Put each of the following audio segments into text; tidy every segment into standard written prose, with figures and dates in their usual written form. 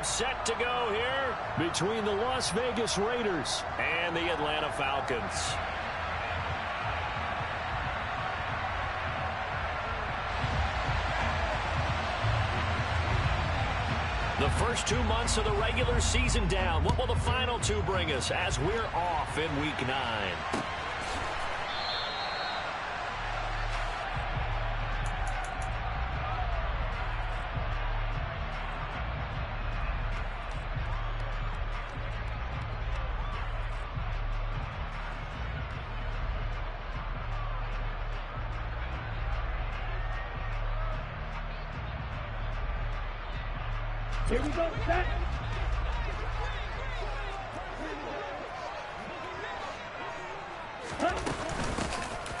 matchup set to go here between the Las Vegas Raiders and the Atlanta Falcons. The first 2 months of the regular season down. What will the final 2 bring us as we're off in Week 9? Here we go, set.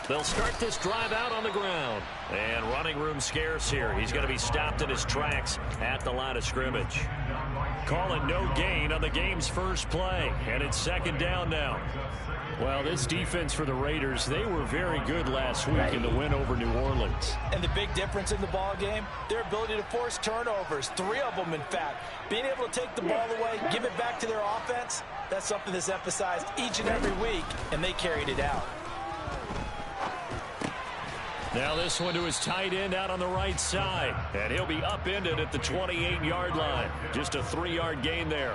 They'll start this drive out on the ground. And running room scarce here. He's going to be stopped in his tracks at the line of scrimmage. Calling no gain on the game's first play. And it's second down now. Well, this defense for the Raiders, they were very good last week in the win over New Orleans. And the big difference in the ball game, their ability to force turnovers, 3 of them in fact. Being able to take the ball away, give it back to their offense, that's something that's emphasized each and every week, and they carried it out. Now this one to his tight end out on the right side. And he'll be upended at the 28-yard line. Just a 3-yard gain there.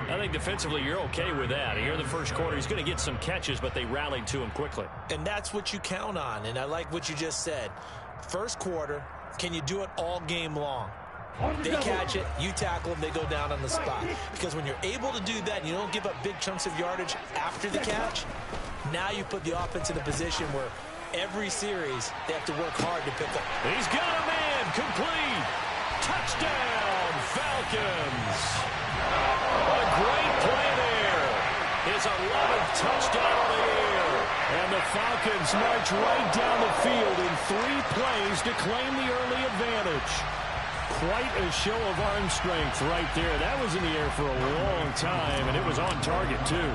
I think defensively you're okay with that. Here in the first quarter, he's going to get some catches, but they rallied to him quickly. And that's what you count on, and I like what you just said. First quarter, can you do it all game long? They catch it, you tackle them, they go down on the spot. Because when you're able to do that and you don't give up big chunks of yardage after the catch, now you put the offense in a position where every series they have to work hard to pick up. He's got a man, complete. Touchdown, Falcons. A great play there. His 11th touchdown of the year. And the Falcons march right down the field in 3 plays to claim the early advantage. Quite a show of arm strength right there. That was in the air for a long time, and it was on target, too.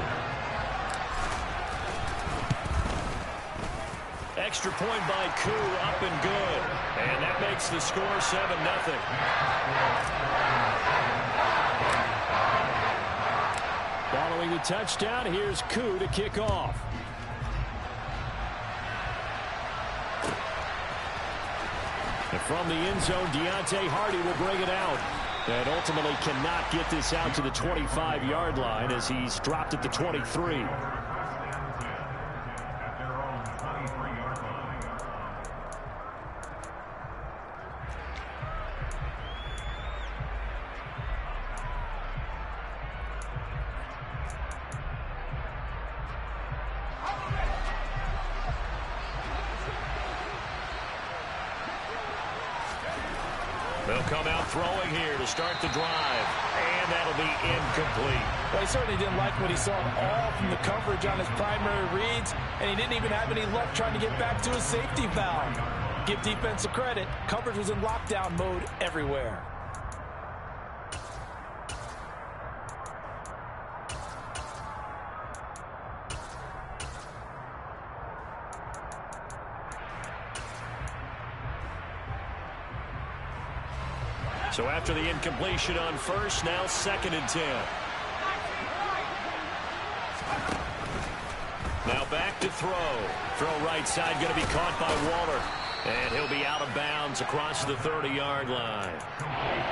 Extra point by Koo, up and good. And that makes the score 7-0. Following the touchdown, here's Koo to kick off. And from the end zone, Deontay Hardy will bring it out. And ultimately cannot get this out to the 25-yard line as he's dropped at the 23. They'll come out throwing here to start the drive, and that'll be incomplete. Well, he certainly didn't like what he saw at all from the coverage on his primary reads, and he didn't even have any luck trying to get back to his safety valve. Give defense a credit. Coverage was in lockdown mode everywhere. So after the incompletion on first, now 2nd and 10. Now back to throw. Throw right side, going to be caught by Waller. And he'll be out of bounds across the 30-yard line.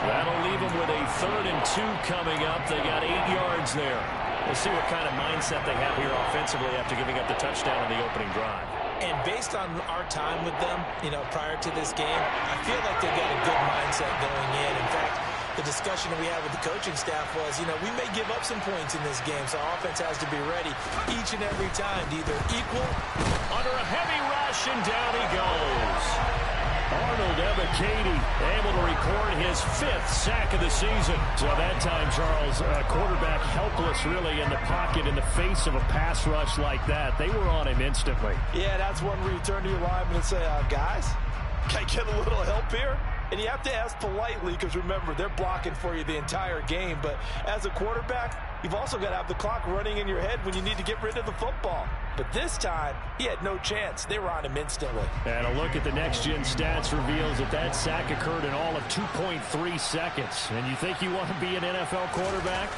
That'll leave him with a 3rd and 2 coming up. They got 8 yards there. We'll see what kind of mindset they have here offensively after giving up the touchdown in the opening drive. And based on our time with them, prior to this game, I feel like they've got a good mindset going in. In fact, the discussion that we had with the coaching staff was, we may give up some points in this game, so our offense has to be ready each and every time to either equal. Under a heavy rush, and down he goes. Arnold Ebiketie able to record his 5th sack of the season. So that time, Charles, quarterback helpless really in the pocket in the face of a pass rush like that. They were on him instantly. Yeah, that's one where you turn to your lineman and say, guys, can I get a little help here? And you have to ask politely because, remember, they're blocking for you the entire game. But as a quarterback, you've also got to have the clock running in your head when you need to get rid of the football. But this time, he had no chance. They were on him instantly. And a look at the next-gen stats reveals that sack occurred in all of 2.3 seconds. And you think you want to be an NFL quarterback?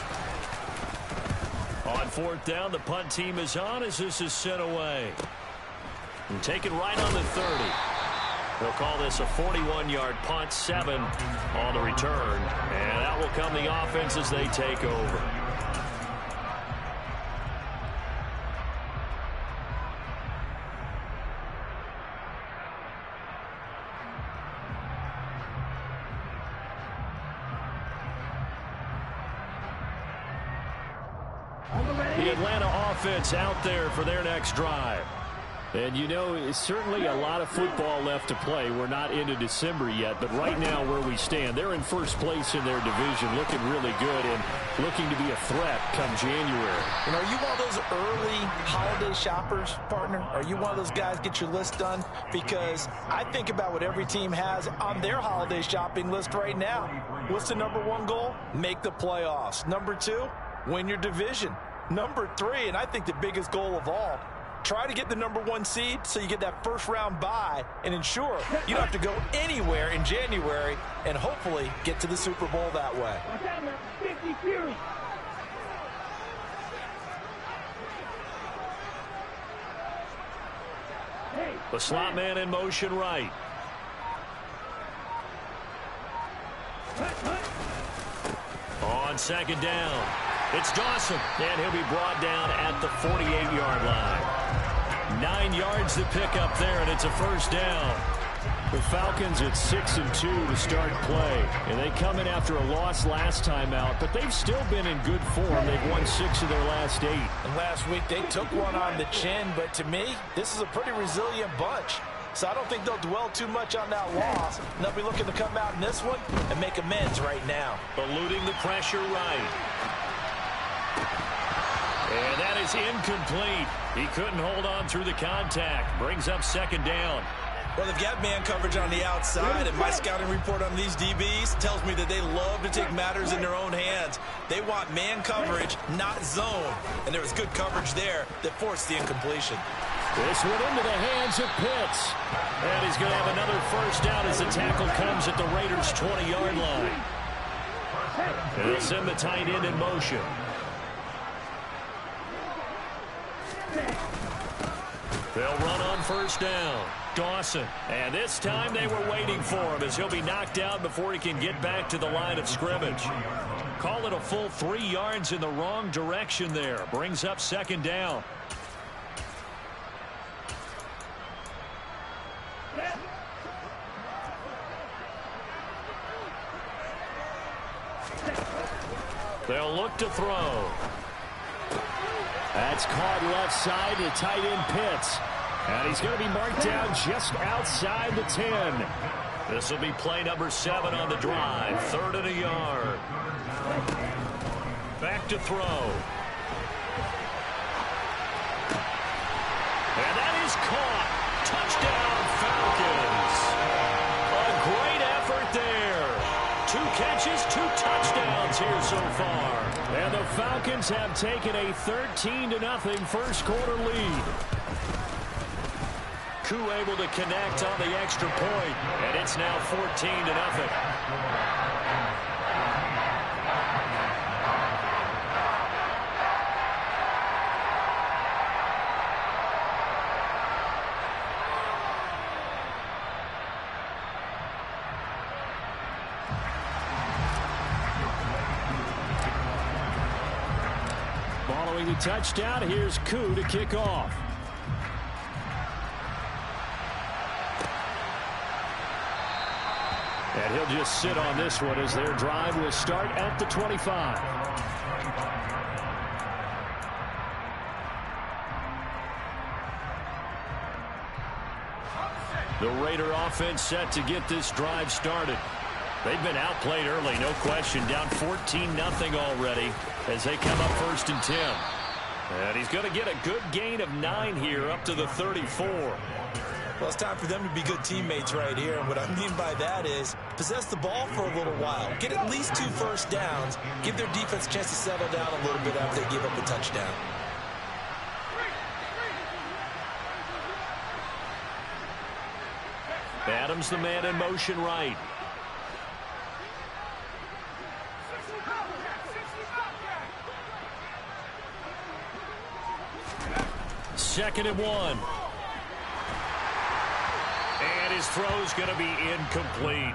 On fourth down, the punt team is on as this is sent away. And taken right on the 30. They'll call this a 41-yard punt, 7 on the return. And that will come the offense as they take over. The Atlanta offense out there for their next drive. And, you know, it's certainly a lot of football left to play. We're not into December yet, but right now where we stand, they're in first place in their division, looking really good and looking to be a threat come January. You know, are you one of those early holiday shoppers, partner? Are you one of those guys get your list done? Because I think about what every team has on their holiday shopping list right now. What's the number one goal? Make the playoffs. Number 2, win your division. Number 3, and I think the biggest goal of all, try to get the number 1 seed so you get that first round bye and ensure you don't have to go anywhere in January and hopefully get to the Super Bowl that way. The slot man in motion right. On second down, it's Dawson, and he'll be brought down at the 48-yard line. 9 yards to pick up there, and it's a first down. The Falcons at 6-2 to start play, and they come in after a loss last time out, but they've still been in good form. They've won 6 of their last 8. And last week they took one on the chin, but to me, this is a pretty resilient bunch. So I don't think they'll dwell too much on that loss. And they'll be looking to come out in this one and make amends right now. Eluding the pressure right. And that is incomplete. He couldn't hold on through the contact. Brings up second down. Well, they've got man coverage on the outside, and my scouting report on these DBs tells me that they love to take matters in their own hands. They want man coverage, not zone. And there was good coverage there that forced the incompletion. This one into the hands of Pitts. And he's going to have another first down as the tackle comes at the Raiders' 20-yard line. And they'll send the tight end in motion. They'll run on first down. Dawson. And this time they were waiting for him as he'll be knocked down before he can get back to the line of scrimmage. Call it a full 3 yards in the wrong direction there. Brings up second down. They'll look to throw. That's caught left side to tight end Pitts. And he's going to be marked down just outside the 10. This will be play number 7 on the drive. 3rd and a yard. Back to throw. And that is caught. Touchdown, Falcons. A great effort there. 2 catches, 2 touchdowns here so far. And the Falcons have taken a 13-0 first quarter lead. Koo able to connect on the extra point, and it's now 14-0. Following the touchdown, here's Koo to kick off. And he'll just sit on this one as their drive will start at the 25. The Raider offense set to get this drive started. They've been outplayed early, no question. Down 14-0 already as they come up 1st and 10. And he's going to get a good gain of 9 here up to the 34. Well, it's time for them to be good teammates right here. And what I mean by that is possess the ball for a little while. Get at least 2 first downs. Give their defense a chance to settle down a little bit after they give up a touchdown. Adams, the man in motion right. Second and 1. And his throw's going to be incomplete.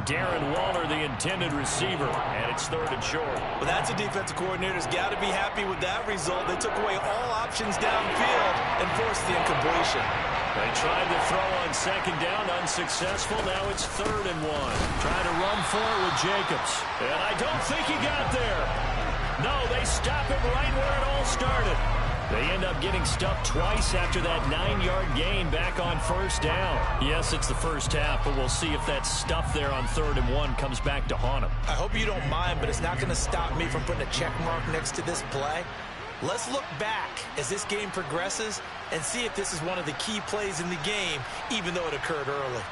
Darren Waller, the intended receiver, and it's 3rd and short. Well, that's a defensive coordinator's got to be happy with that result. They took away all options downfield and forced the incompletion. They tried to throw on 2nd down, unsuccessful. Now it's 3rd and 1. Trying to run for it with Jacobs. And I don't think he got there. No, they stop him right where it all started. They end up getting stuffed twice after that 9-yard gain back on 1st down. Yes, it's the first half, but we'll see if that stuff there on 3rd and 1 comes back to haunt them. I hope you don't mind, but it's not going to stop me from putting a check mark next to this play. Let's look back as this game progresses and see if this is one of the key plays in the game, even though it occurred early.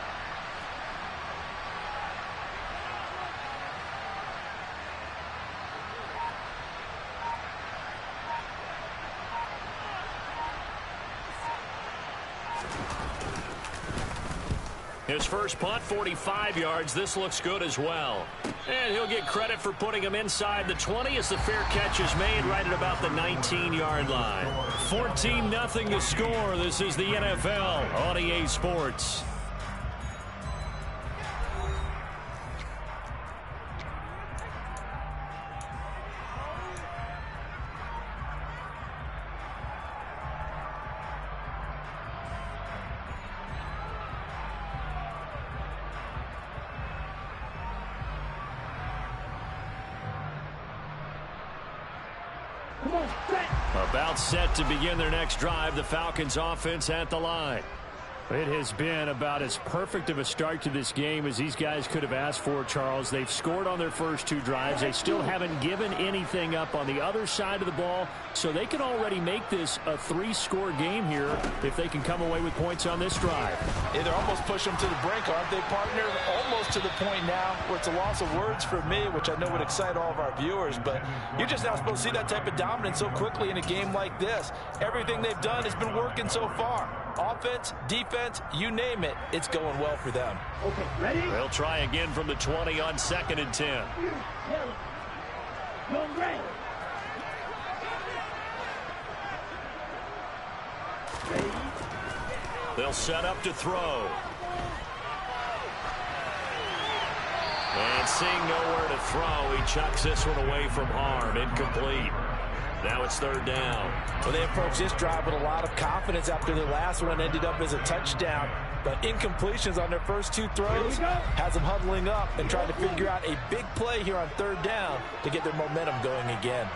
His first punt, 45 yards. This looks good as well. And he'll get credit for putting him inside the 20 as the fair catch is made right at about the 19-yard line. 14-0 to score. This is the NFL on EA Sports. About set to begin their next drive. The Falcons offense at the line. It has been about as perfect of a start to this game as these guys could have asked for, Charles. They've scored on their first 2 drives. They still haven't given anything up on the other side of the ball, so they can already make this a 3-score game here if they can come away with points on this drive. Yeah, they're almost pushing them to the brink, aren't they, partner? Almost to the point now where it's a loss of words for me, which I know would excite all of our viewers, but you're just not supposed to see that type of dominance so quickly in a game like this. Everything they've done has been working so far. Offense, defense, you name it, it's going well for them. Okay, ready? They'll try again from the 20 on 2nd and 10. Go red. Ready? They'll set up to throw. And seeing nowhere to throw, he chucks this one away from harm. Incomplete. Now it's 3rd down. Well, they approached this drive with a lot of confidence after their last one ended up as a touchdown. But incompletions on their first 2 throws has them huddling up and trying to figure out a big play here on 3rd down to get their momentum going again.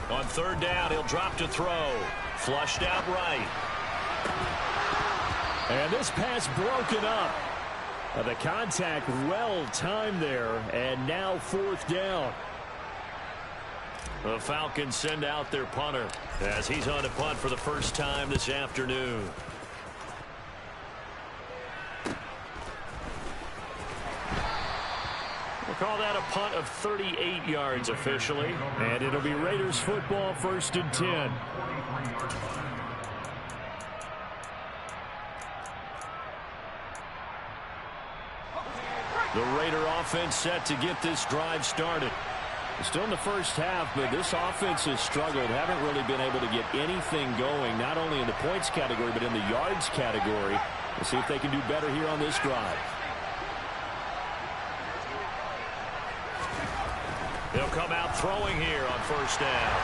On 3rd down, he'll drop to throw. Flushed out right. And this pass broken up. The contact well timed there, and now 4th down. The Falcons send out their punter as he's on to punt for the first time this afternoon. We'll call that a punt of 38 yards officially. And it'll be Raiders football, 1st and 10. The Raider offense set to get this drive started. Still in the first half, but this offense has struggled. Haven't really been able to get anything going, not only in the points category, but in the yards category. We'll see if they can do better here on this drive. They'll come out throwing here on 1st down.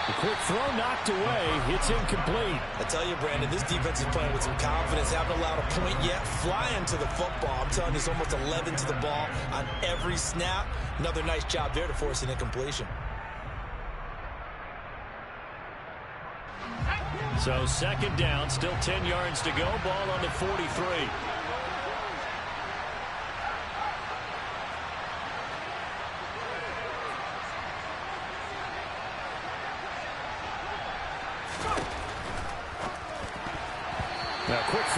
The quick throw knocked away. It's incomplete. I tell you, Brandon, this defense is playing with some confidence. Haven't allowed a point yet. Flying to the football. I'm telling you, it's almost 11 to the ball on every snap. Another nice job there to force an incompletion. So 2nd down, still 10 yards to go. Ball on the 43.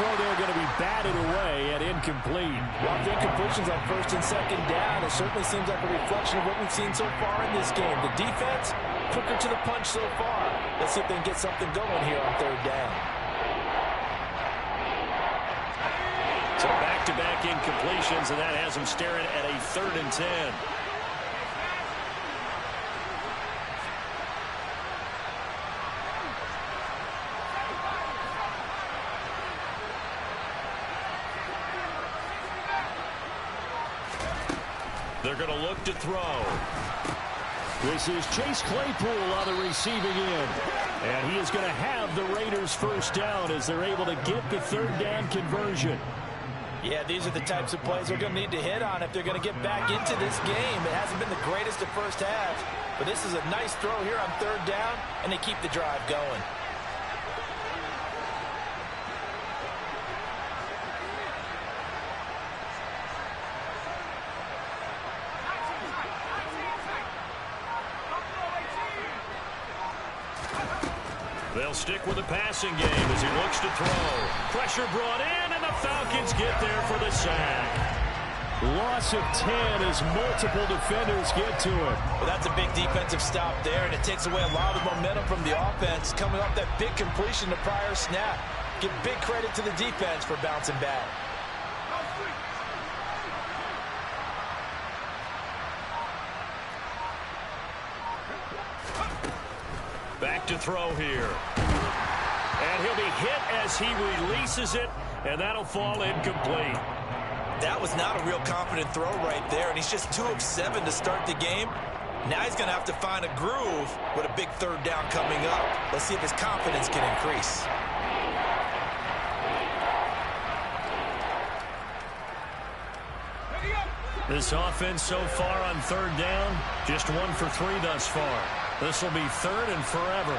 throw there going to be batted away and incomplete. Well, the incompletions on first and second down, it certainly seems like a reflection of what we've seen so far in this game. The defense, quicker to the punch so far. Let's see if they can get something going here on third down. So back-to-back incompletions, and that has them staring at a 3rd and 10. They're going to look to throw. This is Chase Claypool on the receiving end. And he is going to have the Raiders first down as they're able to get the 3rd down conversion. Yeah, these are the types of plays they're going to need to hit on if they're going to get back into this game. It hasn't been the greatest of first halves, but this is a nice throw here on 3rd down, and they keep the drive going. They'll stick with the passing game as he looks to throw. Pressure brought in, and the Falcons get there for the sack. Loss of 10 as multiple defenders get to it. Well, that's a big defensive stop there, and it takes away a lot of the momentum from the offense coming off that big completion the prior snap. Give big credit to the defense for bouncing back. Back to throw here. And he'll be hit as he releases it, and that'll fall incomplete. That was not a real confident throw right there, and he's just 2 of 7 to start the game. Now he's going to have to find a groove with a big 3rd down coming up. Let's see if his confidence can increase. This offense so far on 3rd down, just 1 for 3 thus far. This will be 3rd and forever.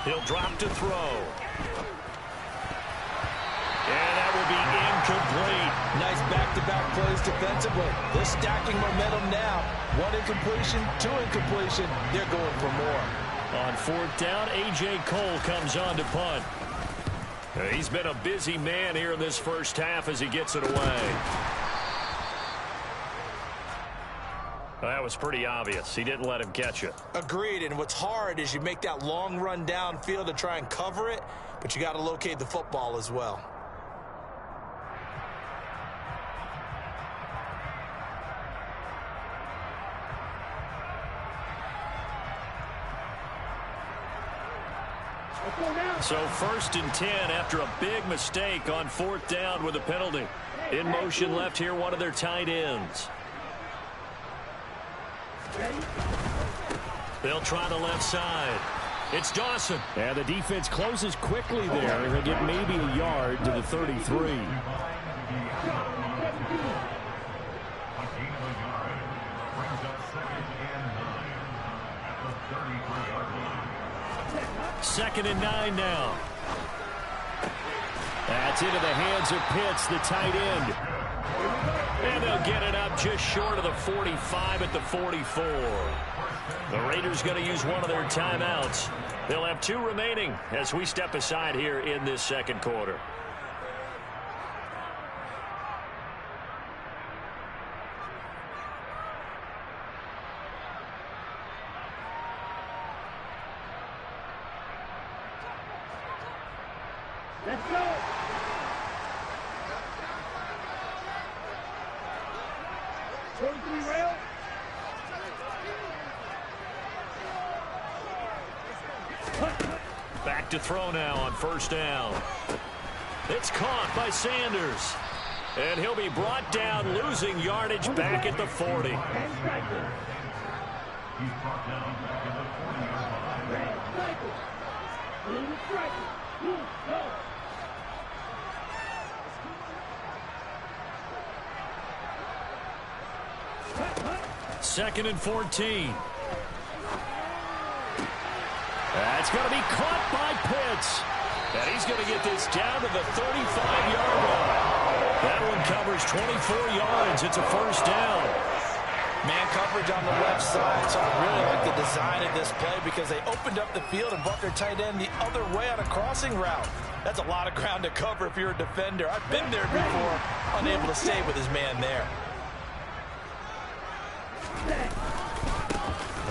He'll drop to throw. And that will be incomplete. Nice back-to-back plays defensively. They're stacking momentum now. 1 incompletion, 2 incompletion. They're going for more. On 4th down, A.J. Cole comes on to punt. He's been a busy man here in this first half as he gets it away. That was pretty obvious. He didn't let him catch it. Agreed, and what's hard is you make that long run downfield to try and cover it, but you got to locate the football as well. So 1st and 10 after a big mistake on 4th down with a penalty. In motion left here, one of their tight ends. They'll try the left side. It's Dawson. And the defense closes quickly there. He'll get maybe a yard to the 33. Second and 9 now. That's into the hands of Pitts, the tight end. And they'll get it up just short of the 45 at the 44. The Raiders going to use one of their timeouts. They'll have 2 remaining as we step aside here in this second quarter. Let's go. Rail. Back to throw now on 1st down. It's caught by Sanders. And he'll be brought down, losing yardage back at the 40. Second and 14. That's going to be caught by Pitts. And he's going to get this down to the 35-yard line. That one covers 24 yards. It's a first down. Man coverage on the left side, so I really like the design of this play because they opened up the field and brought their tight end the other way on a crossing route. That's a lot of ground to cover if you're a defender. I've been there before, unable to stay with his man there.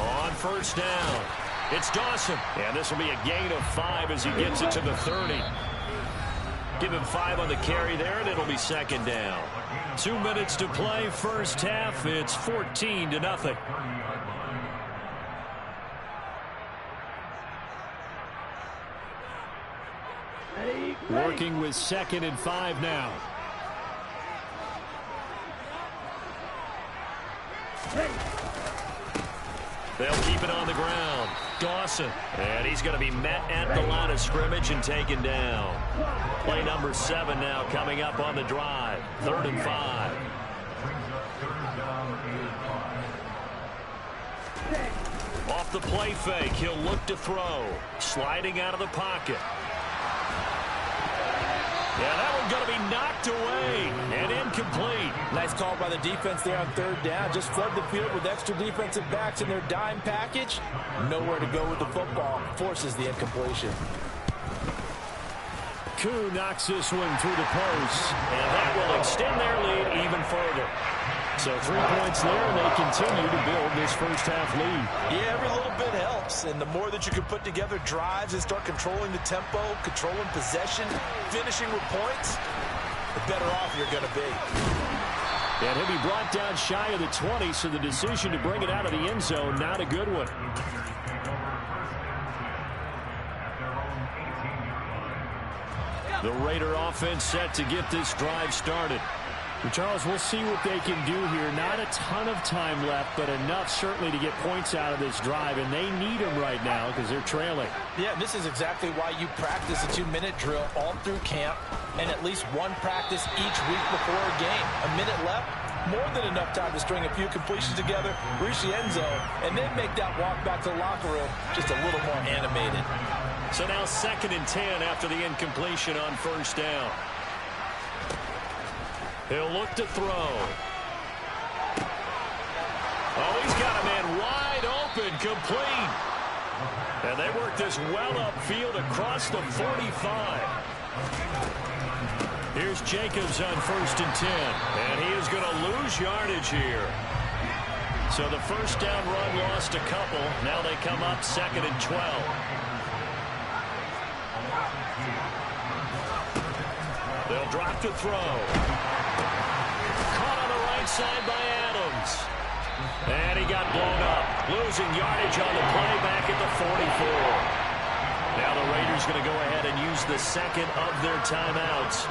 On first down, it's Dawson. And this will be a gain of 5 as he gets it to the 30. Give him 5 on the carry there, and it'll be second down. 2 minutes to play, first half. It's 14-0. Working with 2nd and 5 now. They'll keep it on the ground. Dawson. And he's going to be met at the line of scrimmage and taken down. Play number 7 now coming up on the drive. 3rd and 5. Off the play fake, he'll look to throw. Sliding out of the pocket. Yeah, that one's going to be knocked away and incomplete. Nice call by the defense there on 3rd down. Just flood the field with extra defensive backs in their dime package. Nowhere to go with the football. Forces the incompletion. Koo knocks this one through the post, and that will extend their lead even further. So 3 points there, and they continue to build this first half lead. Yeah, every little bit helps, and the more that you can put together drives and start controlling the tempo, controlling possession, finishing with points, the better off you're going to be. And he'll be brought down shy of the 20, so the decision to bring it out of the end zone, not a good one. The Raider offense set to get this drive started. Well, Charles, we'll see what they can do here. Not a ton of time left, but enough certainly to get points out of this drive, and they need them right now because they're trailing. Yeah, this is exactly why you practice a 2-minute drill all through camp and at least one practice each week before a game. A minute left, more than enough time to string a few completions together, reach the end zone, and then make that walk back to the locker room just a little more animated. So now 2nd and 10 after the incompletion on first down. He'll look to throw. Oh, he's got a man wide open, complete. And they work this well upfield across the 45. Here's Jacobs on 1st and 10. And he is going to lose yardage here. So the first down run lost a couple. Now they come up 2nd and 12. They'll drop to throw. Caught on the right side by Adams. And he got blown up. Losing yardage on the play back at the 44. Now the Raiders going to go ahead and use the 2nd of their timeouts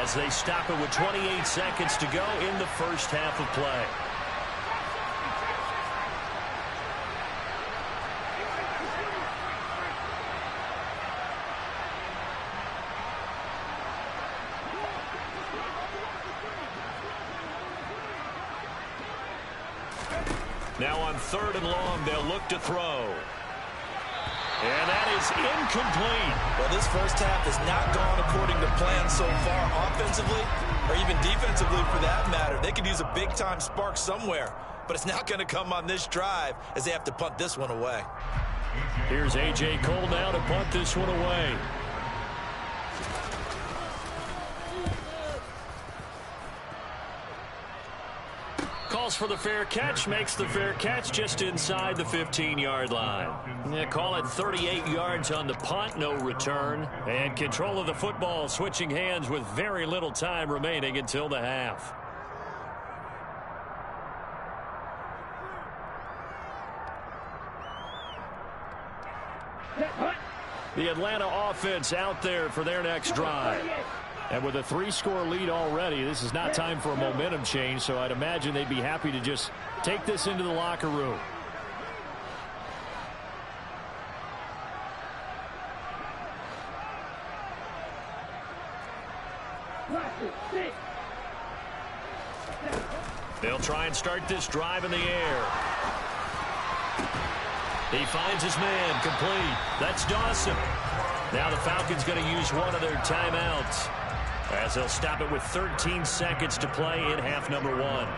as they stop it with 28 seconds to go in the first half of play. Now on 3rd and long, they'll look to throw. And that is incomplete. Well, this first half has not gone according to plan so far offensively or even defensively for that matter. They could use a big-time spark somewhere, but it's not going to come on this drive as they have to punt this one away. Here's A.J. Cole now to punt this one away. Calls for the fair catch, makes the fair catch just inside the 15-yard line. Yeah, call it 38 yards on the punt, no return. And control of the football switching hands with very little time remaining until the half. The Atlanta offense out there for their next drive. And with a 3-score lead already, this is not time for a momentum change, so I'd imagine they'd be happy to just take this into the locker room. They'll try and start this drive in the air. He finds his man, complete. That's Dawson. Now the Falcons going to use one of their timeouts As they'll stop it with 13 seconds to play in half number 1.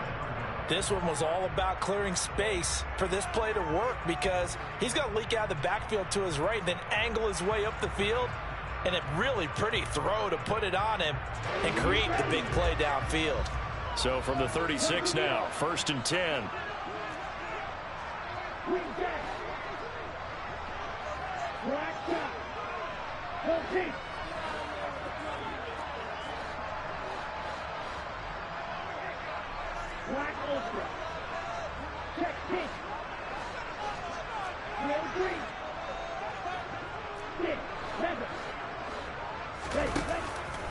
This one was all about clearing space for this play to work because he's going to leak out of the backfield to his right and then angle his way up the field. And a really pretty throw to put it on him and create the big play downfield. So from the 36 now, 1st and 10.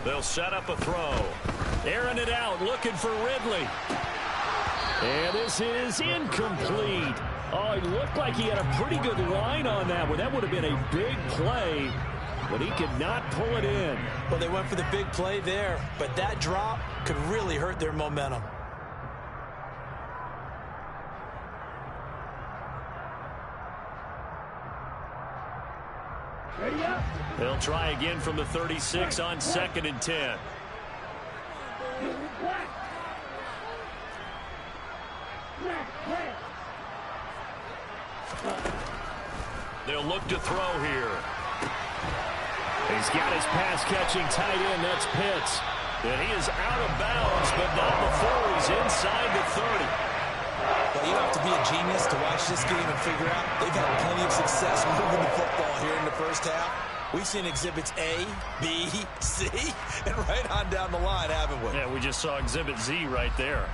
They'll set up a throw. Airing it out, looking for Ridley. And this is incomplete. Oh, it looked like he had a pretty good line on that one. That would have been a big play, but he could not pull it in. Well, they went for the big play there, but that drop could really hurt their momentum. They'll try again from the 36 on 2nd and 10. They'll look to throw here. He's got his pass-catching tight end. That's Pitts. And he is out of bounds, but not before he's inside the 30. Well, you have to be a genius to watch this game and figure out they've had plenty of success moving the football here in the first half. We've seen exhibits A, B, C, and right on down the line, haven't we? Yeah, we just saw exhibit Z right there.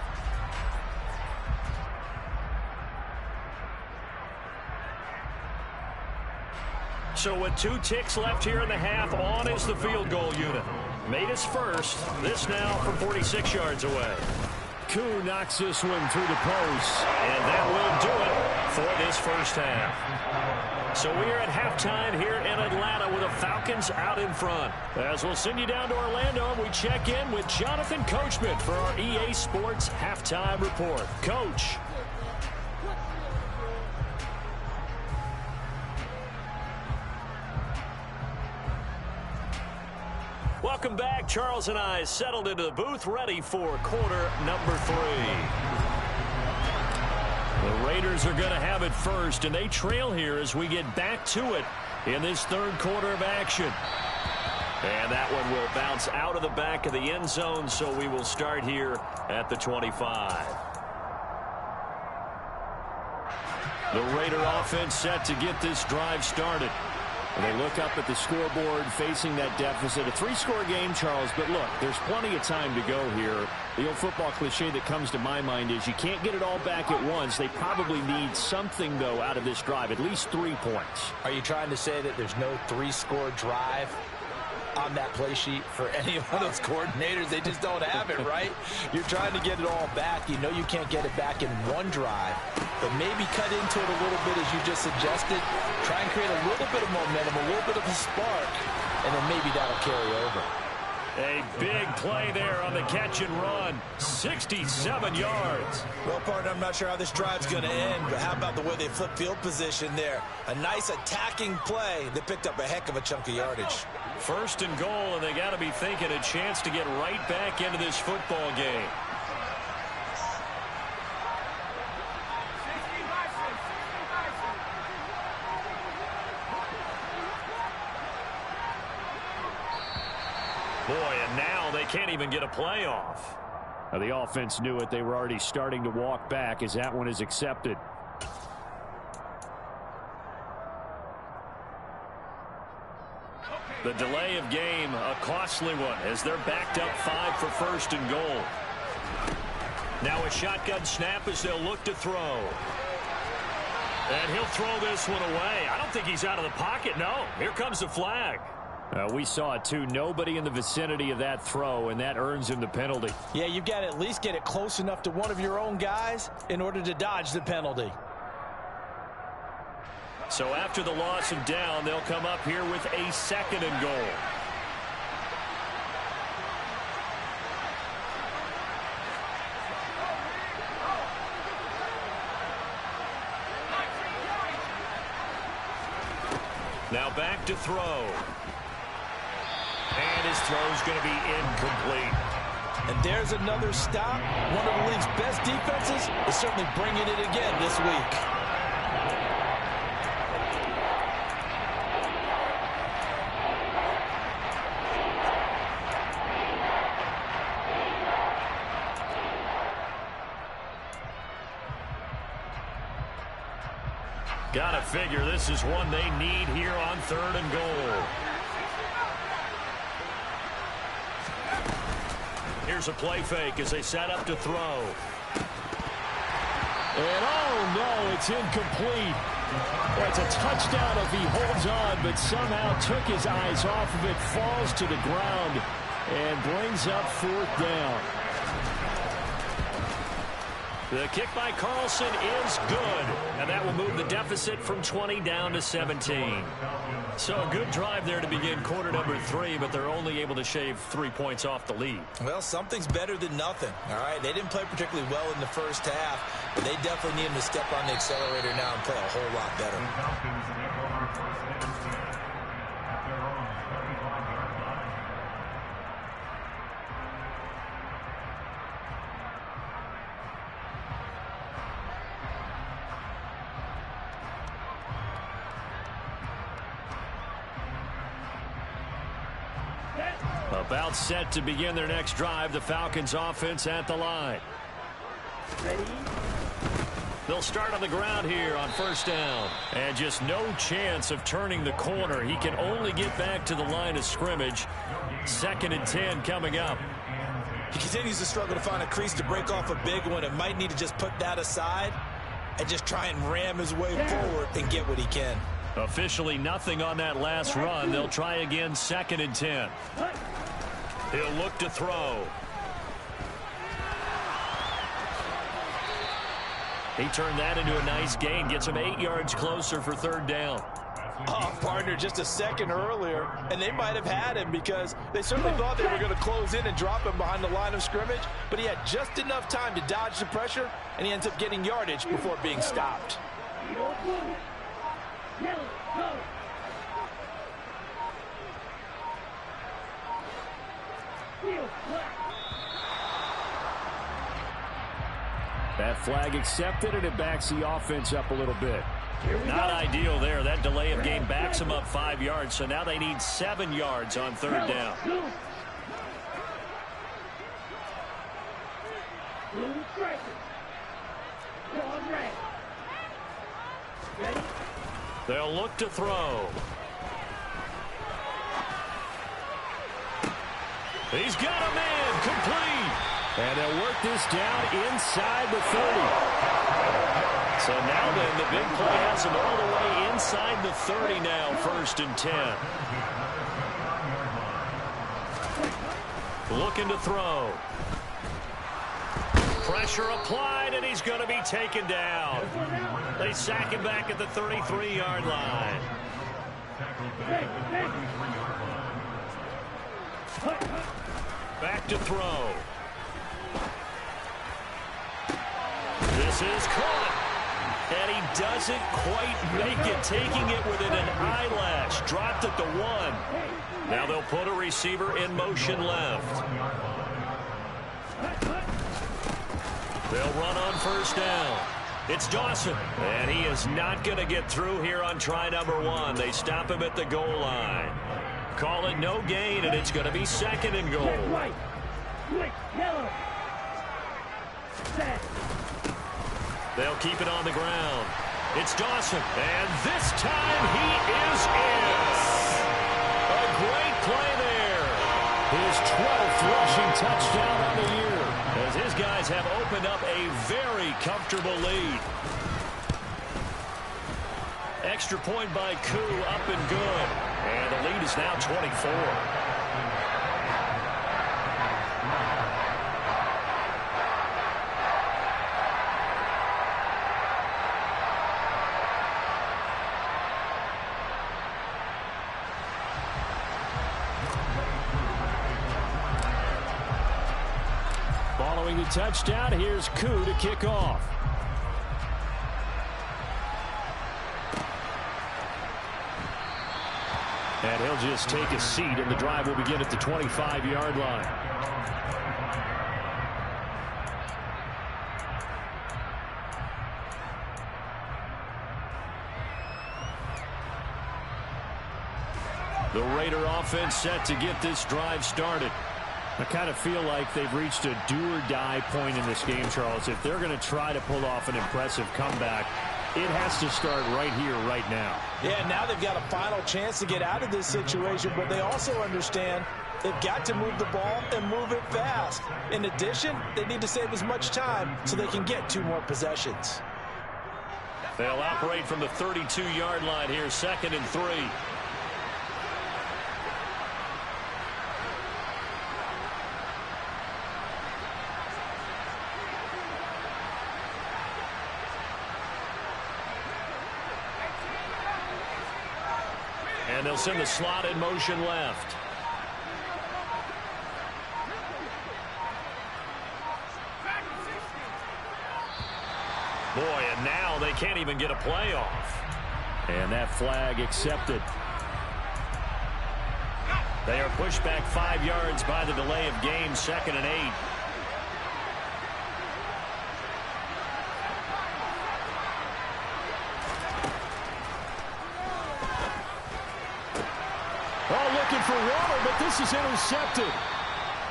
So with 2 ticks left here in the half, on is the field goal unit. Made his first. This now from 46 yards away. Koo knocks this one through the post. And that will do it for this first half. So we are at halftime here in Atlanta with the Falcons out in front. As we'll send you down to Orlando, we check in with Jonathan Coachman for our EA Sports Halftime Report. Coach. Welcome back. Charles and I settled into the booth, ready for quarter number 3. The Raiders are going to have it first, and they trail here as we get back to it in this 3rd quarter of action. And that one will bounce out of the back of the end zone, so we will start here at the 25. The Raider offense set to get this drive started. And they look up at the scoreboard facing that deficit. A 3-score game, Charles, but look, there's plenty of time to go here. The old football cliche that comes to my mind is you can't get it all back at once. They probably need something, though, out of this drive, at least 3 points. Are you trying to say that there's no 3-score drive on that play sheet for any of those coordinators? They just don't have it, right? You're trying to get it all back. You know you can't get it back in one drive, but maybe cut into it a little bit as you just suggested. Try and create a little bit of momentum, a little bit of a spark, and then maybe that'll carry over. A big play there on the catch and run. 67 yards. Well, partner, I'm not sure how this drive's going to end, but how about the way they flip field position there? A nice attacking play that picked up a heck of a chunk of yardage. 1st and goal, and they got to be thinking a chance to get right back into this football game. Boy, and now they can't even get a playoff. Now, the offense knew it. They were already starting to walk back as that one is accepted. The delay of game, a costly one, as they're backed up 5 for 1st and goal. Now a shotgun snap as they'll look to throw. And he'll throw this one away. I don't think he's out of the pocket, no. Here comes the flag. We saw it, too. Nobody in the vicinity of that throw, and that earns him the penalty. Yeah, you've got to at least get it close enough to one of your own guys in order to dodge the penalty. So after the loss of down, they'll come up here with a 2nd and goal. Now back to throw. And his throw's going to be incomplete. And there's another stop. One of the league's best defenses is certainly bringing it again this week. Gotta figure this is one they need here on 3rd and goal. Here's a play fake as they set up to throw. And oh no, it's incomplete. Well, it's a touchdown if he holds on, but somehow took his eyes off of it, falls to the ground, and brings up 4th down. The kick by Carlson is good, and that will move the deficit from 20 down to 17. So a good drive there to begin quarter number 3, but they're only able to shave 3 points off the lead. Well, something's better than nothing, all right? They didn't play particularly well in the first half, but they definitely need him to step on the accelerator now and play a whole lot better. About set to begin their next drive, the Falcons offense at the line. Ready? They'll start on the ground here on 1st down. And just no chance of turning the corner. He can only get back to the line of scrimmage. 2nd and 10 coming up. He continues to struggle to find a crease to break off a big one and might need to just put that aside and just try and ram his way forward and get what he can. Officially nothing on that last run. They'll try again 2nd and 10. He'll look to throw. He turned that into a nice gain. Gets him 8 yards closer for 3rd down. Oh, partner, just a second earlier, and they might have had him because they certainly thought they were going to close in and drop him behind the line of scrimmage, but he had just enough time to dodge the pressure, and he ends up getting yardage before being stopped. That flag accepted, and it backs the offense up a little bit. Not ideal there. That delay of game backs them up 5 yards, so now they need 7 yards on 3rd down. They'll look to throw. He's got a man, complete. And they'll work this down inside the 30. So now then, the big play has him all the way inside the 30 now, 1st and 10. Looking to throw. Pressure applied, and he's going to be taken down. They sack him back at the 33-yard line. Back to throw. This is caught. And he doesn't quite make it, taking it within an eyelash. Dropped at the 1. Now they'll put a receiver in motion left. They'll run on 1st down. It's Dawson. And he is not going to get through here on try number 1. They stop him at the goal line. Call it no gain, and it's going to be 2nd and goal. Right. Quick, yellow. Set. They'll keep it on the ground. It's Dawson, and this time he is in. A great play there. His 12th rushing touchdown on the year, as his guys have opened up a very comfortable lead. Extra point by Koo, up and good. And the lead is now 24. Following the touchdown, here's Koo to kick off. And he'll just take a seat, and the drive will begin at the 25-yard line. The Raider offense set to get this drive started. I kind of feel like they've reached a do-or-die point in this game, Charles. If they're going to try to pull off an impressive comeback, it has to start right here, right now. Yeah, now they've got a final chance to get out of this situation, but they also understand they've got to move the ball and move it fast. In addition, they need to save as much time so they can get 2 more possessions. They'll operate from the 32-yard line here, 2nd and 3. And they'll send the slot in motion left. Boy, and now they can't even get a play off. And that flag accepted. They are pushed back 5 yards by the delay of game, 2nd and 8. Looking for Water, but this is intercepted.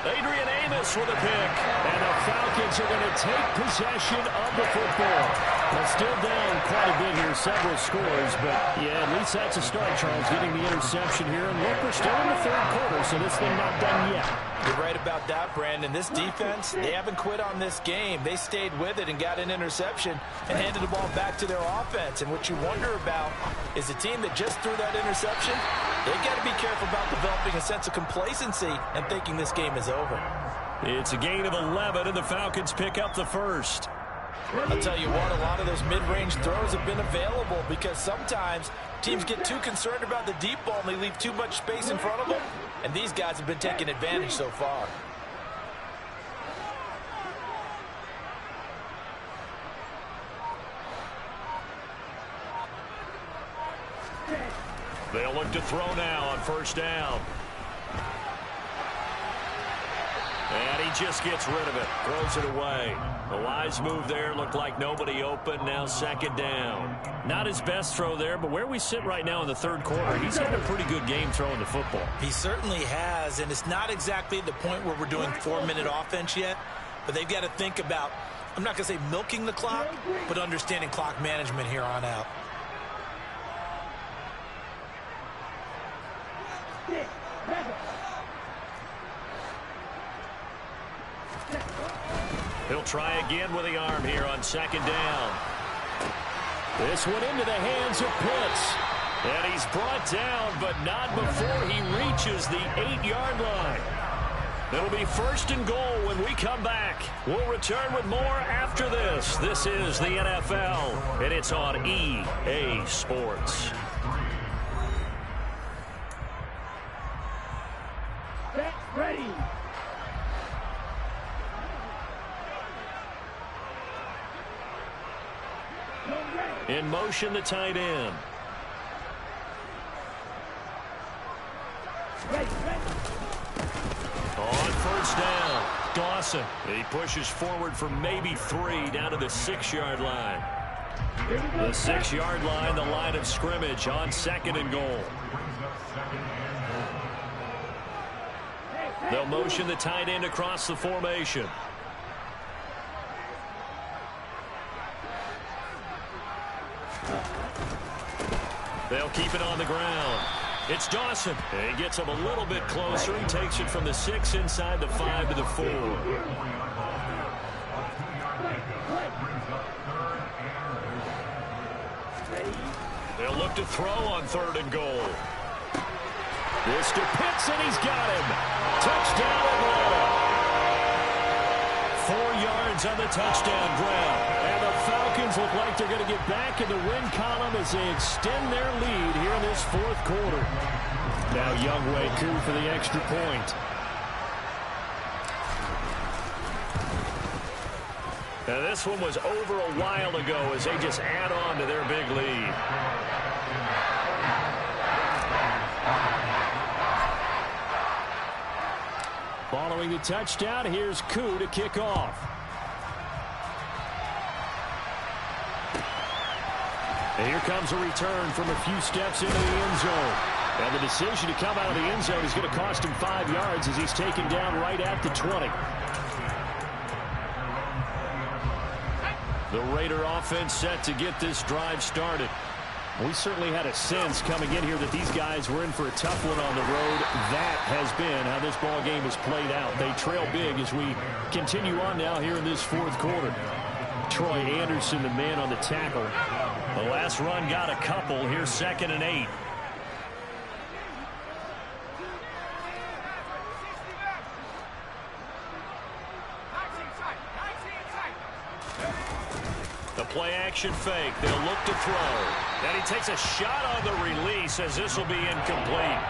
Adrian Amos with a pick. And the Falcons are going to take possession of the football. Well, still down quite a bit here, several scores, but yeah, at least that's a start, Charles, getting the interception here. And look, we're still in the 3rd quarter, so this thing not done yet. You're right about that, Brandon. This defense, they haven't quit on this game. They stayed with it and got an interception and handed the ball back to their offense. And what you wonder about is a team that just threw that interception, they got to be careful about developing a sense of complacency and thinking this game is over. It's a gain of 11, and the Falcons pick up the first. I'll tell you what, a lot of those mid-range throws have been available because sometimes teams get too concerned about the deep ball and they leave too much space in front of them, and these guys have been taking advantage so far. They'll look to throw now on 1st down. And he just gets rid of it, throws it away. A wise move there, looked like nobody open, now 2nd down. Not his best throw there, but where we sit right now in the 3rd quarter, he's had a pretty good game throwing the football. He certainly has, and it's not exactly the point where we're doing 4-minute offense yet, but they've got to think about, I'm not going to say milking the clock, but understanding clock management here on out. He'll try again with the arm here on 2nd down. This one into the hands of Pitts. And he's brought down, but not before he reaches the 8-yard line. It'll be 1st and goal when we come back. We'll return with more after this. This is the NFL, and it's on EA Sports. Ready. In motion, the tight end. On 1st down, Dawson. He pushes forward for maybe 3 down to the 6-yard line. The 6-yard line, the line of scrimmage on 2nd and goal. They'll motion the tight end across the formation. They'll keep it on the ground. It's Dawson. He gets him a little bit closer. He takes it from the 6 inside the 5 to the 4. They'll look to throw on 3rd and goal. This to Pitts, and he's got him. Touchdown Atlanta. 4 yards on the touchdown grab. And the Falcons look like they're going to get back in the win column as they extend their lead here in this 4th quarter. Now Youngway coup for the extra point. Now this one was over a while ago as they just add on to their big lead. Following the touchdown, here's Koo to kick off. And here comes a return from a few steps into the end zone. And the decision to come out of the end zone is going to cost him 5 yards as he's taken down right at the 20. The Raider offense set to get this drive started. We certainly had a sense coming in here that these guys were in for a tough one on the road. That has been how this ball game has played out. They trail big as we continue on now here in this fourth quarter. Troy Anderson, the man on the tackle. The last run got a couple. Here's 2nd and 8. The play-action fake. They'll look to throw. And he takes a shot on the release as this will be incomplete.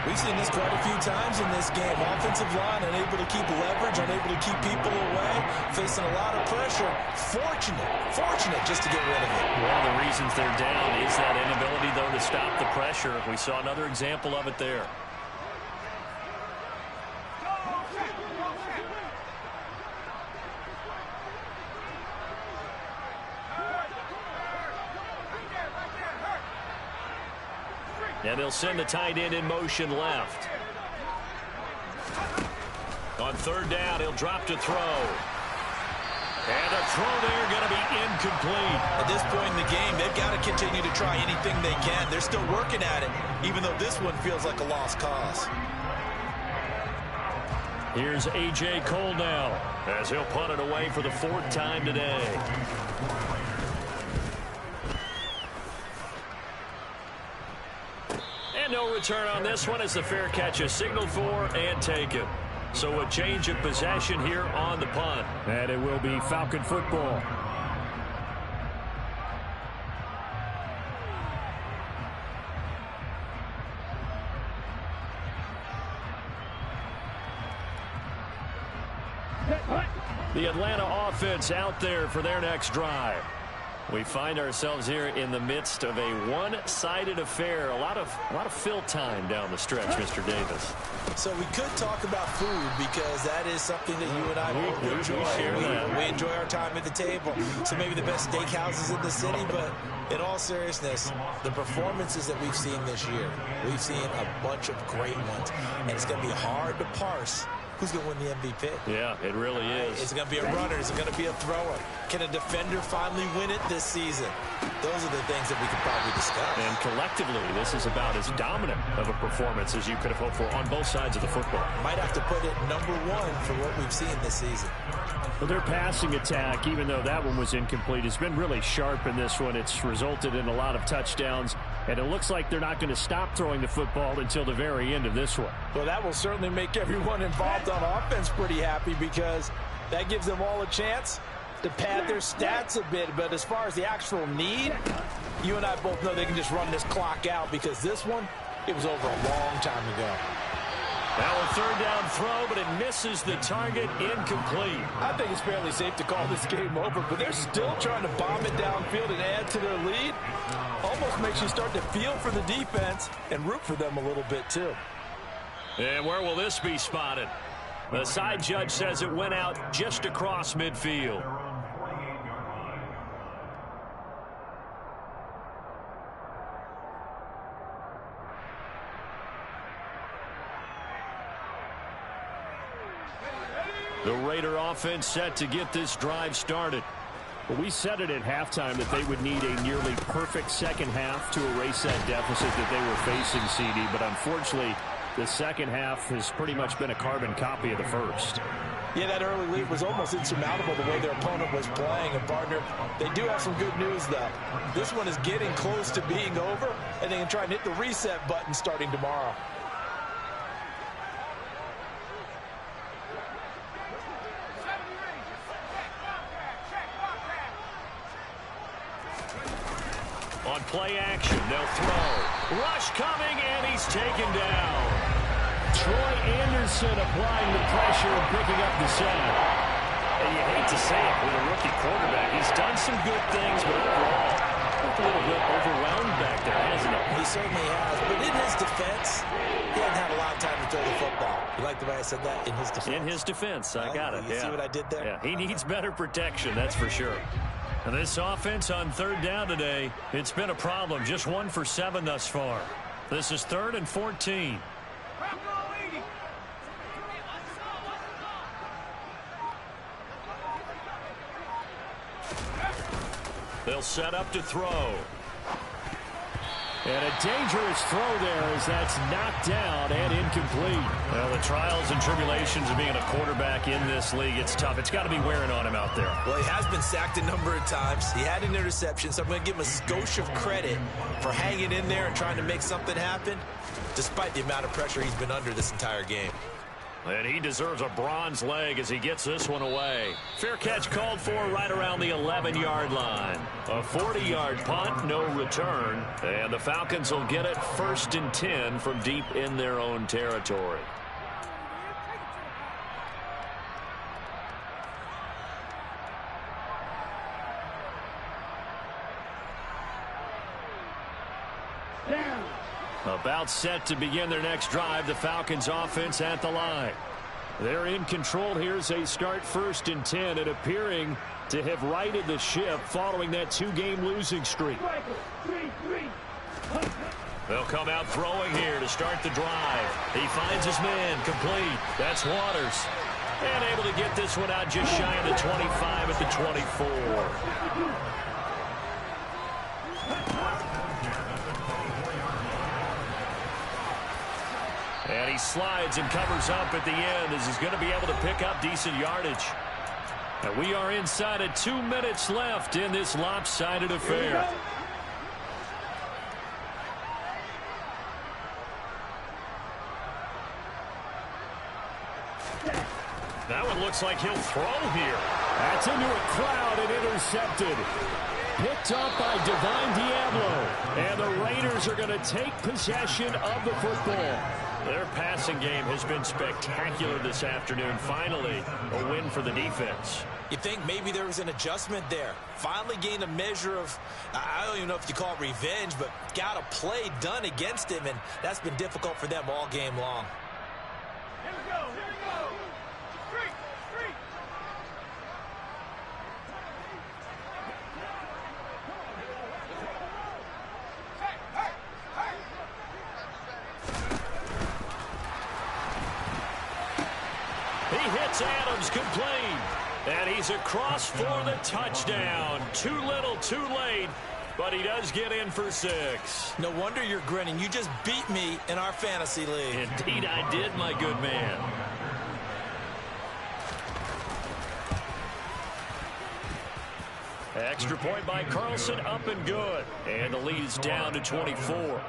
We've seen this quite a few times in this game. Offensive line unable to keep leverage, unable to keep people away, facing a lot of pressure. Fortunate just to get rid of it. One of the reasons they're down is that inability, though, to stop the pressure. We saw another example of it there. And they'll send the tight end in motion left. On 3rd down, he'll drop to throw. And a throw there going to be incomplete. At this point in the game, they've got to continue to try anything they can. They're still working at it, even though this one feels like a lost cause. Here's A.J. Cole now as he'll punt it away for the 4th time today. And no return on this one as the fair catch is signaled for and taken. So a change of possession here on the punt. And it will be Falcon football. The Atlanta offense out there for their next drive. We find ourselves here in the midst of a one-sided affair. A lot of fill time down the stretch, Mr. Davis. So we could talk about food because that is something that you and I both enjoy. We enjoy our time at the table. So maybe the best steakhouses in the city, but in all seriousness, the performances that we've seen this year, we've seen a bunch of great ones. And it's going to be hard to parse who's going to win the MVP. Yeah, it really is. Is it going to be a runner? Is it going to be a thrower? Can a defender finally win it this season? Those are the things that we could probably discuss. And collectively, this is about as dominant of a performance as you could have hoped for on both sides of the football. Might have to put it #1 for what we've seen this season. Well, their passing attack, even though that one was incomplete, has been really sharp in this one. It's resulted in a lot of touchdowns, and it looks like they're not going to stop throwing the football until the very end of this one. Well, that will certainly make everyone involved on offense pretty happy because that gives them all a chance to pad their stats a bit. But as far as the actual need, you and I both know they can just run this clock out because this one, it was over a long time ago. Now a 3rd down throw, but it misses the target, incomplete. I think it's fairly safe to call this game over, but they're still trying to bomb it downfield and add to their lead. Almost makes you start to feel for the defense and root for them a little bit too. And where will this be spotted? The side judge says it went out just across midfield. The Raider offense set to get this drive started. Well, we said it at halftime that they would need a nearly perfect second half to erase that deficit that they were facing, CD. But unfortunately, the second half has pretty much been a carbon copy of the first. Yeah, that early lead was almost insurmountable the way their opponent was playing. And, partner, they do have some good news, though. This one is getting close to being over, and they can try and hit the reset button starting tomorrow. On play action, they'll throw. Rush coming, and he's taken down. Troy Anderson applying the pressure and picking up the sack. And you hate to say it with a rookie quarterback. He's done some good things, but overall, looked a little bit overwhelmed back there, hasn't he? He certainly has. But in his defense, he hasn't had a lot of time to throw the football. You like the way I said that? In his defense. In his defense. I got it. You see what I did there? Yeah, he needs better protection, that's for sure. And this offense on third down today, it's been a problem. Just 1 for 7 thus far. This is 3rd and 14. They'll set up to throw. And a dangerous throw there as that's knocked down and incomplete. Well, the trials and tribulations of being a quarterback in this league, it's tough. It's got to be wearing on him out there. Well, he has been sacked a number of times. He had an interception, so I'm going to give him a skosh of credit for hanging in there and trying to make something happen, despite the amount of pressure he's been under this entire game. And he deserves a bronze leg as he gets this one away. Fair catch called for right around the 11-yard line. A 40-yard punt, no return. And the Falcons will get it 1st and 10 from deep in their own territory. About set to begin their next drive, the Falcons offense at the line. They're in control here as they start 1st and 10 and appearing to have righted the ship following that 2-game losing streak. They'll come out throwing here to start the drive. He finds his man complete. That's Waters. And able to get this one out just shy of the 25 at the 24. And he slides and covers up at the end as he's going to be able to pick up decent yardage. And we are inside of 2 minutes left in this lopsided affair. That one looks like he'll throw here. That's into a crowd and intercepted. Picked up by Divine Diablo. And the Raiders are going to take possession of the football. Their passing game has been spectacular this afternoon. Finally, a win for the defense. You think maybe there was an adjustment there. Finally gained a measure of, I don't even know if you call it revenge, but got a play done against him, and that's been difficult for them all game long. Here we go, here we go. Street, street. He hits Adams complete. And he's across for the touchdown. Too little, too late. But he does get in for 6. No wonder you're grinning. You just beat me in our fantasy league. Indeed I did, my good man. Extra point by Carlson, up and good. And the lead is down to 24.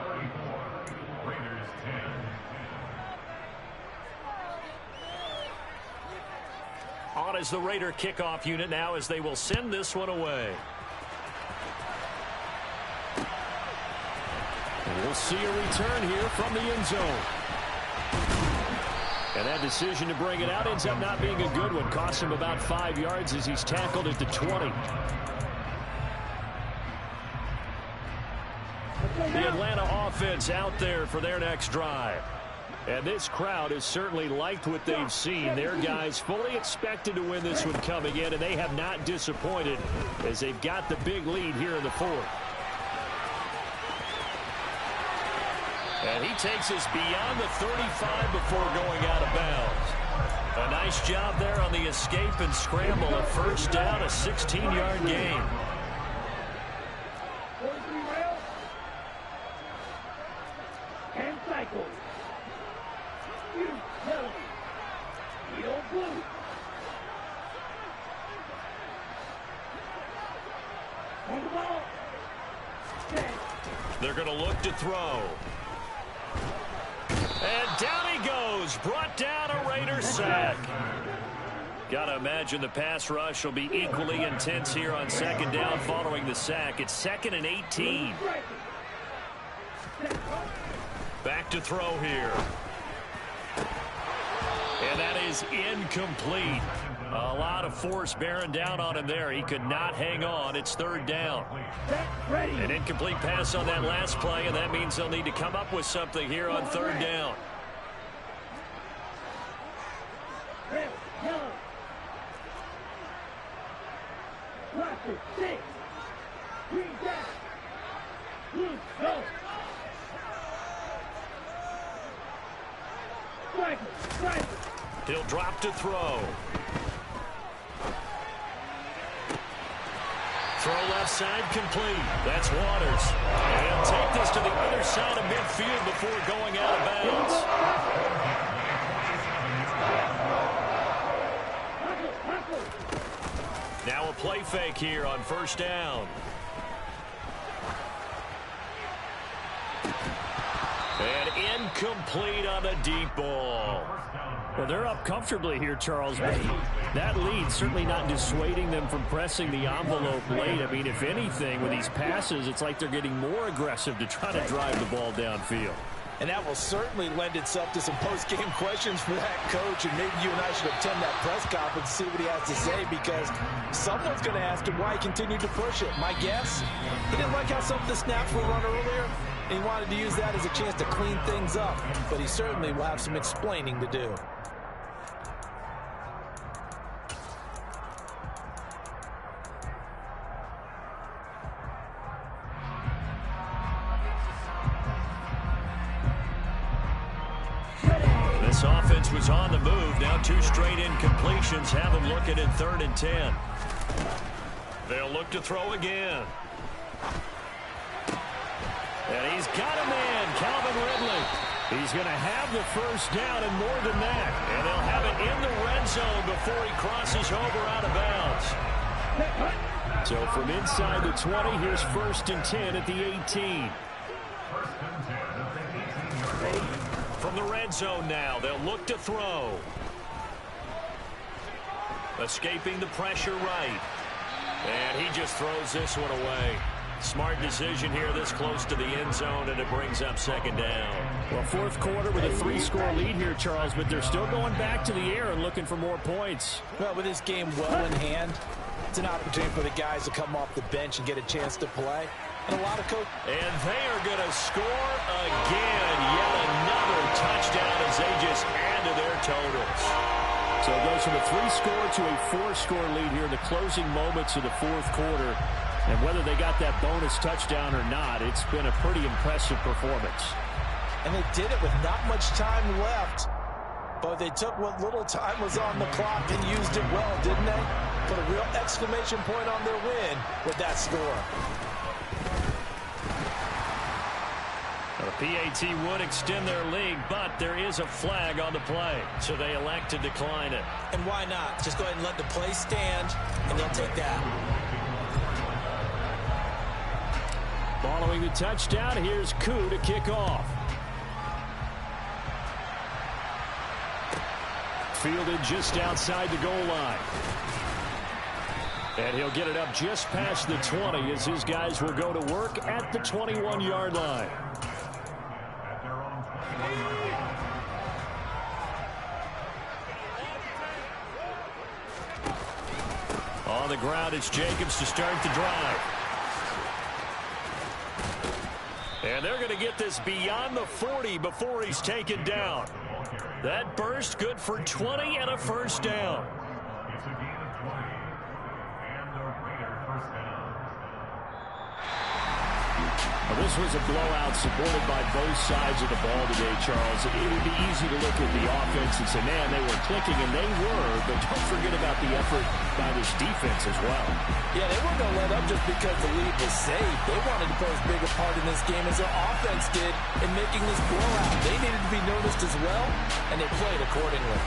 On is the Raider kickoff unit now as they will send this one away. And we'll see a return here from the end zone. And that decision to bring it out ends up not being a good one. Costs him about 5 yards as he's tackled at the 20. The Atlanta offense out there for their next drive. And this crowd has certainly liked what they've seen. Their guys fully expected to win this one coming in, and they have not disappointed as they've got the big lead here in the 4th. And he takes us beyond the 35 before going out of bounds. A nice job there on the escape and scramble. A first down, a 16-yard gain. And cycle. They're going to look to throw. And down he goes. Brought down a Raider sack. Got to imagine the pass rush will be equally intense here on 2nd down following the sack. It's 2nd and 18. Back to throw here. And that is incomplete. A lot of force bearing down on him there. He could not hang on. It's 3rd down. An incomplete pass on that last play, and that means they'll need to come up with something here on 3rd down. He'll drop to throw. Throw left side complete. That's Waters. And he'll take this to the other side of midfield before going out of bounds. Now a play fake here on first down. And incomplete on the deep ball. Well, they're up comfortably here, Charles. But that lead certainly not dissuading them from pressing the envelope late. I mean, if anything, with these passes, it's like they're getting more aggressive to try to drive the ball downfield. And that will certainly lend itself to some post-game questions for that coach. And maybe you and I should attend that press conference and see what he has to say, because someone's going to ask him why he continued to push it. My guess, he didn't like how some of the snaps were run earlier, and he wanted to use that as a chance to clean things up. But he certainly will have some explaining to do. This offense was on the move. Now 2 straight incompletions have them looking at 3rd and 10. They'll look to throw again. And he's got a man, Calvin Ridley. He's going to have the first down and more than that. And they'll have it in the red zone before he crosses over out of bounds. So from inside the 20, here's 1st and 10 at the 18. From the red zone now, they'll look to throw. Escaping the pressure right. And he just throws this one away. Smart decision here this close to the end zone, and it brings up 2nd down. Well, 4th quarter with a 3-score lead here, Charles, but they're still going back to the air and looking for more points. Well, with this game well in hand, it's an opportunity for the guys to come off the bench and get a chance to play. And a lot of coaches. And they are going to score again. Yet another touchdown as they just add to their totals. So it goes from a 3-score to a 4-score lead here in the closing moments of the 4th quarter. And whether they got that bonus touchdown or not, it's been a pretty impressive performance. And they did it with not much time left. But they took what little time was on the clock and used it well, didn't they? Put a real exclamation point on their win with that score. The PAT would extend their lead, but there is a flag on the play, so they elect to decline it. And why not? Just go ahead and let the play stand, and they'll take that. Following the touchdown, here's Koo to kick off. Fielded just outside the goal line. And he'll get it up just past the 20 as his guys will go to work at the 21-yard line. On the ground, it's Jacobs to start the drive. And they're going to get this beyond the 40 before he's taken down. That burst good for 20 and a first down. Well, this was a blowout supported by both sides of the ball today, Charles. It would be easy to look at the offense and say, man, they were clicking, and they were, but don't forget about the effort by this defense as well. Yeah, they weren't going to let up just because the lead was saved. They wanted to play as big a part in this game as their offense did in making this blowout. They needed to be noticed as well, and they played accordingly.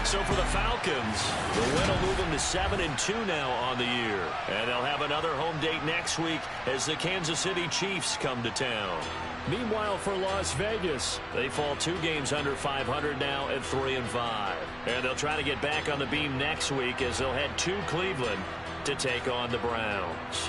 So for the Falcons, the win will move them to 7-2 now on the year. And they'll have another home date next week as the Kansas City Chiefs come to town. Meanwhile, for Las Vegas, they fall 2 games under 500 now at 3-5. And they'll try to get back on the beam next week as they'll head to Cleveland to take on the Browns.